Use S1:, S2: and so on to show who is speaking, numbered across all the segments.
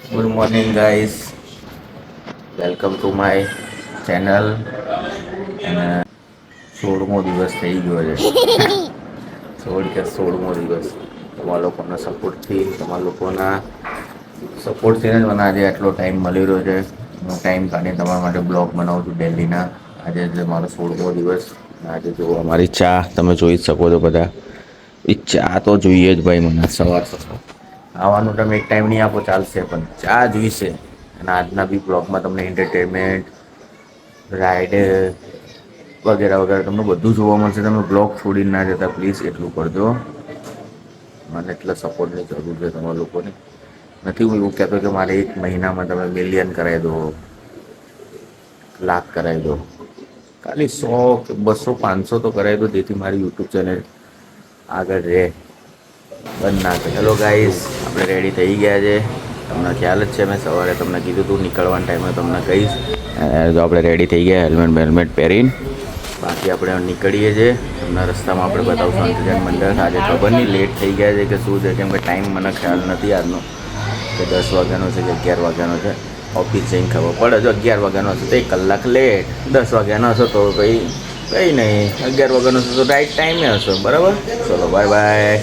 S1: Good morning guys, welcome to my channel. અને 16મો દિવસ થઈ ગયો છે. 16મો દિવસ તમારા લોકોના સપોર્ટથી, તમારા લોકોના સપોર્ટથી જ મને આજે આટલો ટાઈમ મળી રહ્યો છે. હું ટાઈમ કાઢીને તમારા માટે બ્લોગ બનાવું છું ડેલીના. આજે છે મારો 16મો દિવસ. આજે જો અમારી ચા તમે જોઈ જ શકો છો બધા. એ ચા તો જોઈએ જ ભાઈ મને. સવાર આવવાનું તમે એક ટાઈમ નહીં આપો ચાલશે, પણ ચા જોઈશે. અને આજના બી બ્લોગમાં તમને એન્ટરટેનમેન્ટ, રાઇડ વગેરે વગેરે તમને બધું જોવા મળશે. તમે બ્લોગ છોડીને ના જતા પ્લીઝ, એટલું કરજો. મને એટલા સપોર્ટની જરૂર છે તમારા લોકોની. નથી હું એવું કહેતો કે મારે એક મહિનામાં તમે મિલિયન કરાવી દો, લાખ કરાવી દો. ખાલી 100 કે 200 500 તો કરાવી દો, જેથી મારી યુટ્યુબ ચેનલ આગળ રહે, બંધ ના કરે. હેલો ગાઈસ, આપણે રેડી થઈ ગયા છે. તમને ખ્યાલ જ છે, મેં સવારે તમને કીધું હતું નીકળવાના ટાઈમે તમને કહીશ. તો આપણે રેડી થઈ ગયા હેલ્મેટ પહેરીને. બાકી આપણે નીકળીએ છીએ. તમને રસ્તામાં આપણે બતાવશું અંતર્જન મંડળ. આજે ખબર નહીં લેટ થઈ ગયા છે કે શું છે, કેમ કે ટાઈમ મને ખ્યાલ નથી આજનો કે 10 વાગ્યાનો છે કે 11 વાગ્યાનો છે. ઓફિસ જઈને ખબર પડે. જો 11 વાગ્યાનો હશે તો 1 કલાક લેટ, 10 વાગ્યાનો હશે તો કંઈ નહીં, 11 વાગ્યાનો હશે તો રાઈટ ટાઈમે હશે. બરાબર, ચલો બાય બાય.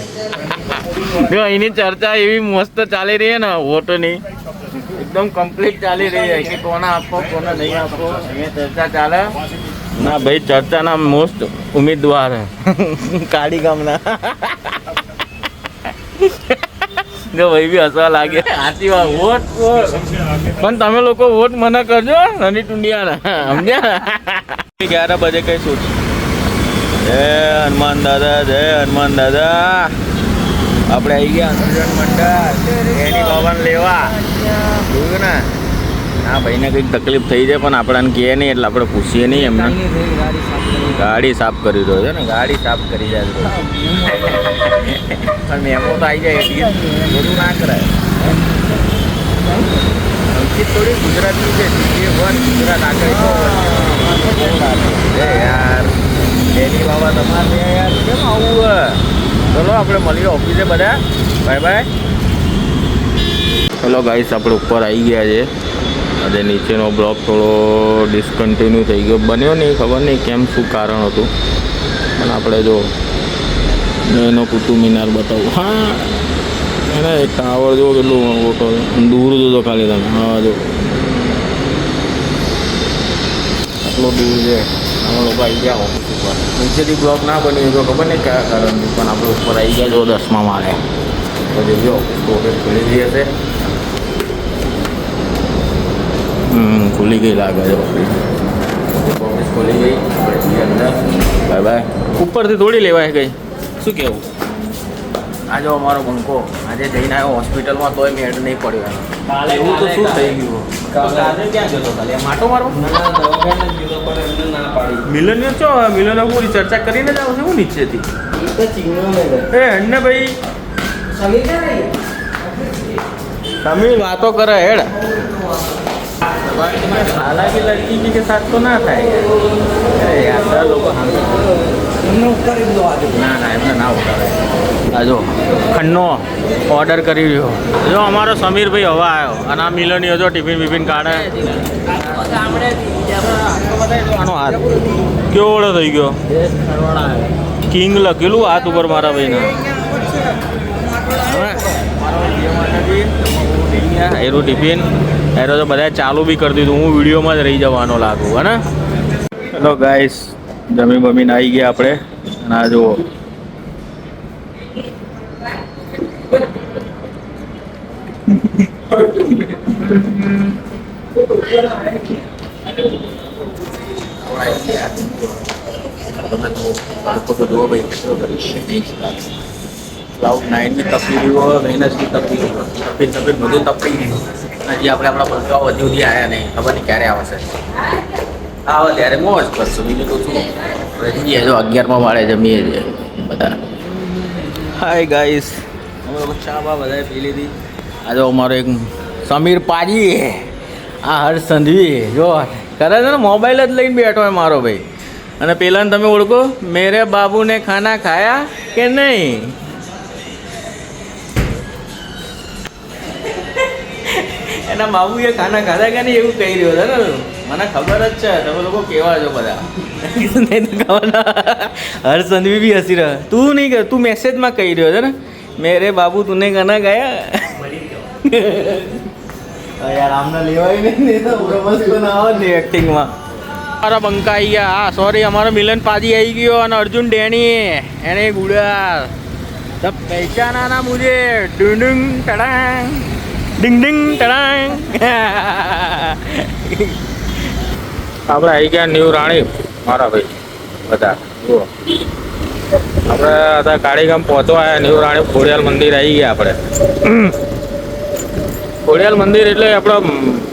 S1: જો અહીંની ચર્ચા એવી મસ્ત ચાલી રહી છે ને, વોટોની એકદમ કમ્પ્લીટ ચાલી રહી છે કે કોને આપવો કોને નહીં આપવો. અહીંયા ચર્ચા ચાલે ના ભાઈ. ચર્ચાના મોસ્ટ ઉમેદવાર કાળી ગામના જો ભાઈ બી હસવા લાગે. સાચી વાત, વોટ પણ તમે લોકો વોટ મને કરજો નની ટુંડિયાના, સમજ્યા? 11 બજે કઈ શૂટ. જય હનુમાન દાદા, જય હનુમાન દાદા. આપણે આવી ગયા અંતર્જન મંડળ એની બાબાને લેવા. જોયું ને? હા ભાઈને કંઈક તકલીફ થઈ જાય પણ આપણને કહે નહીં, એટલે આપણે પૂછીએ નહીં એમને. ગાડી સાફ કરી રહ્યો છે ને, ગાડી સાફ કરી જાય પણ મેમો તો આવી જાય એટલે બધું ના કરાય. અંકિત થોડી ગુજરાતની છે, ગુજરાત આગળ યાર. એની બાબા તમારે યાર કેમ આવું? ચલો આપણે મળીએ ઓફિસે બધા. Bye bye. ચલો ગાઈસ, આપણે ઉપર આવી ગયા છે. આજે નીચેનો બ્લોક થોડો ડિસકન્ટિન્યુ થઈ ગયો, બન્યો નહીં, ખબર નહીં કેમ, શું કારણ હતું. પણ આપણે જો એનો કુતુબ મિનાર બતાવું. હા, એને એક ટાવર જો કેટલું મોટો દૂર જોતો ખાલી તમે. હા જો આટલો દૂર છે. અમે લોકો આવી ગયા ઓફિસ ઉપર. નીચેથી બ્લોક ના બન્યું તો ખબર નહીં કયા કારણથી, પણ આપણે ઉપર આવી ગયા જો 10મા માળે. પછી જો ઓફિસ ખુલી ગઈ હશે. ખુલી ગઈ લાગે છે ઓફિસ. ઓફિસ ખુલી ગઈ અંદર. Bye bye. ઉપરથી થોડી લેવાય ગઈ. શું કહેવું? આ જો અમારો બંકો આજે જઈને આવ્યો હોસ્પિટલમાં, તોય મેં એડ નહીં પડ્યો એનો. એવું તો શું થઈ ગયું? ક્યાં જતો ખાલી માટો મારો? મિલનીયર છો? મિલન પૂરી ચર્ચા કરીને જ આવશે હું નીચેથી. એ અન્ને ભાઈ સમીર વાતો કરે હેડ. हालांकि लड़की के साथ तो ना થાય. અરે યાર લોકો ના એમને ના ઉતારે. આ જો ખન્નો ઓર્ડર કરી રહ્યો. જો અમારો સમીરભાઈ હવા આવ્યો અને આ મિલનીઓ જો ટિફિન બિફિન કાઢે. આનો હાથ કેવો ઓળો થઈ ગયો? કિંગ લખેલું હાથ ઉપર મારા ભાઈને. એરું ટિફિન એરો તો બધા ચાલુ બી કરી દીધું. હું વિડીયોમાં જ રહી જવાનો લાગુ હે ને. હેલો ગાઈસ, જમી બમીને આવી ગયા આપણે. અને આ જુઓ ક્લાઉડ9ની તકલીફ હોય, મહેનતની તકલીફ બધું તકલીફ. હજી આપણે આપણા પંખાઓ હજી સુધી આવ્યા નહીં, ખબર નહીં ક્યારે આવશે. આવે ત્યારે મોજ કરશું, બીજું તો શું. જઈએ જો 11મા માળે જમીએ છીએ બધા. હાય ગાઈસ, અમે લોકો ચા બા બધાએ પી લીધી. આ જો અમારો એક સમીર પાજી, આ હર્ષ સંધવી જો કરે છે ને, મોબાઈલ જ લઈને બેઠો હોય મારો ભાઈ. અને પેલાને તમે ઓળખો? મેરે બાબુને ખાના ખાયા કે નહીં?
S2: એના બાબુએ ખાના ખાધા કે નહીં એવું કહી રહ્યો છે ને. મને ખબર જ છે તમે લોકો કેવા છો બધા. નહીં તો ખાવાના હર્ષ સંધવી બી હસી રહ્યો. તું નહીં કર, તું મેસેજમાં કહી રહ્યો છે ને મેરે બાબુ તુને ખાના ગયા. યાર આમને લેવાય નહીં તો મસ્ત ના આવે ને એક્ટિંગમાં. અમારા બંકા આવી ગયા. હા સોરી, અમારો મિલન પાજી આવી ગયો અને અર્જુન ડેણી એને ગુડા તબ પહેચાના ના મુझे ડિંગ ડિંગ ટડાંગ ડિંગ ડિંગ ટડાંગ. આપણે આવી ગયા ન્યૂ રાણી મારા ભાઈ બધા જુઓ. આપણે હતા કાળીગામ પહોંચવા આવ્યા. ન્યૂ રાણી ખોડિયાલ મંદિર આવી ગયા આપણે. ખોડિયાલ મંદિર એટલે આપણે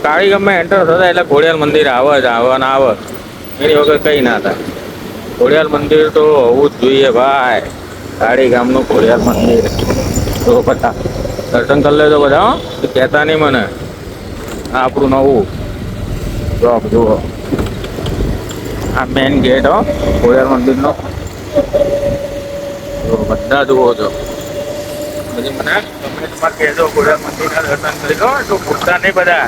S2: કાળીગામમાં એન્ટર થતા એટલે ખોડિયાલ મંદિર આવે જ આવે ને આવે. એની વગર કંઈ ના થાય. ખોડિયાલ મંદિર તો હોવું જ જોઈએ ભાઈ. કાળીગામનું ખોડિયાલ મંદિર તો બધા દર્શન કરી લેજો બધા. કહેતા નહીં મને. આ આપણું નવું જોબ જુઓ. આ મેઇન ગેટ હો ખોડિયાલ મંદિરનો. બધા જુઓ છો. પછી મને કમેન્ટમાં કહેજો ખોડિયાલ મંદિરના દર્શન કરી દો. તો ભૂલતા નહીં બધા.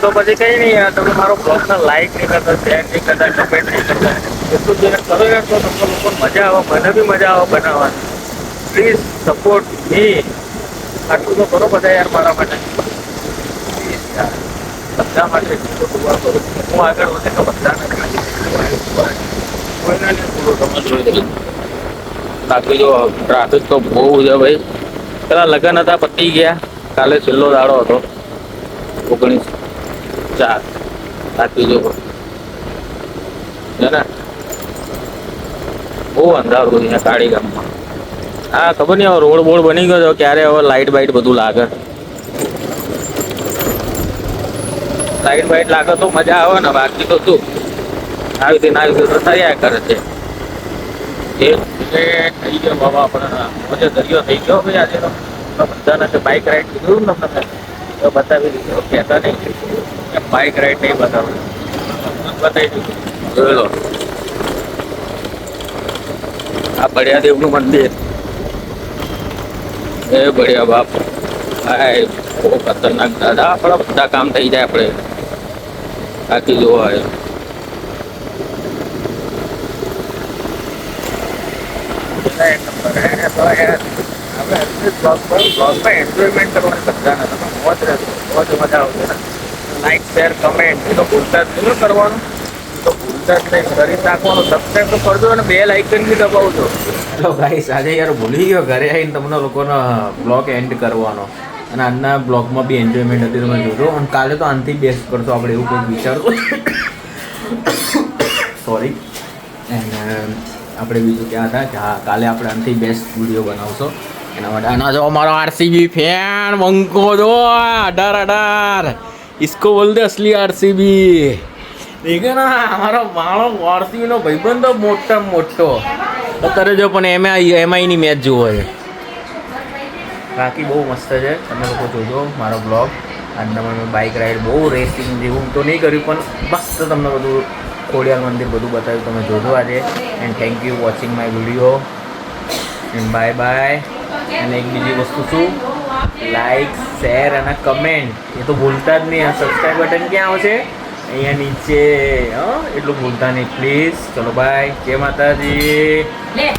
S2: તો પછી કંઈ નહીં યાર, તમે મારો બ્લોગને લાઈક નહીં કરતા, શેર નહીં કરતા, કમેન્ટ નહીં કરતા. એટલું જ કરો યાર તો તમને લોકોને મજા આવે, મને બી મજા આવે બનાવવાની. પ્લીઝ સપોર્ટ મી. આટલું તો કરો બધા યાર મારા માટે. પ્લીઝ યાર બધા માટે દુઆ કરો. હું આગળ વધે તો બધાને કોઈના નહીં પૂરો તમે જોઈ. બાકી જો ટ્રાફિક તો બહુ છે ભાઈ. પેલા લગ્ન હતા પતી ગયા. કાલે છેલ્લો દાડો હતો 19/4. બાકી જો છે ને બહુ અંધારું અહીંયા કાળીગામમાં. હા ખબર નહીં હવે રોડ બોડ બની ગયો ક્યારે હવે લાઇટ બાઇટ બધું લાગે. લાઇટ બાઇટ લાગે તો મજા આવે ને. બાકી તો શું આવી રીતે ના આવી તો થયા કરે છે. એ થઈ ગયો બાબા આપણે મજે દરિયો થઈ ગયો ભાઈ. આજે તો બધાને બાઇક રાઈડ કીધું ને તમને તો બતાવી દીધું. કહેતા નહીં બાઇક રાઈડ નહીં બતાવું બતાવી દીધું. જોઈ લો આ બળિયા દેવનું મંદિર. એ બળિયા બાપ ભાઈ બહુ ખતરનાક દાદા. આપણા બધા કામ થઈ જાય આપણે. બાકી જોવા એન્જોયમેન્ટ કરવાની બધાને તમે મોજ રહેશો મોજ મજા આવશે ને. લાઈક શેર કમેન્ટ એ તો ભૂલતા જ નહીં કરવાનું. તો ભૂલતા જ નહીં કરી નાખવાનું. સબસ્ક્રાઈબ તો કરજો અને બેલ આઇકન બી દબાવજો. ચલો ગાઈસ આજે યાર ભૂલી ગયો ઘરે આવીને તમને લોકોનો બ્લોગ એન્ડ કરવાનો. અને આજના બ્લોગમાં બી એન્જોયમેન્ટ હતી તમે જોજો. અને કાલે તો આનાથી બેસ્ટ કરશો આપણે એવું કંઈક વિચારતો. સોરી. એન્ડ આપણે બીજું ક્યાં હતા કે હા કાલે આપણે આનાથી બેસ્ટ વિડીયો બનાવશો. એના માટે આના જો અમારો આરસીબી ફેન બંકો જો 18 इसको बोल दे असली आरसीबी. દેખે ના અમારો માણો આરસીબીનો ભાઈબંધ તો મોટો અત્યારે જો પણ એમઆઈની મેચ જોવો છે. બાકી બહુ મસ્ત છે. તમે લોકો જોજો મારો બ્લોગ. આજના મેં બાઇક રાઈડ બહુ રેસિંગ જેવું તો નહીં કર્યું પણ મસ્ત તમને બધું ખોડિયાલ મંદિર બધું બતાવ્યું. તમે જોજો આજે. And thank you watching my video and bye bye. અને એક બીજી વસ્તુ શું લાઈક શેર અને કમેન્ટ એ તો ભૂલતા જ નહીં. આ સબસ્ક્રાઈબ બટન ક્યાં આવશે અહીંયા નીચે. એટલું ભૂલતા નહીં પ્લીઝ. ચલો બાય. જય માતાજી.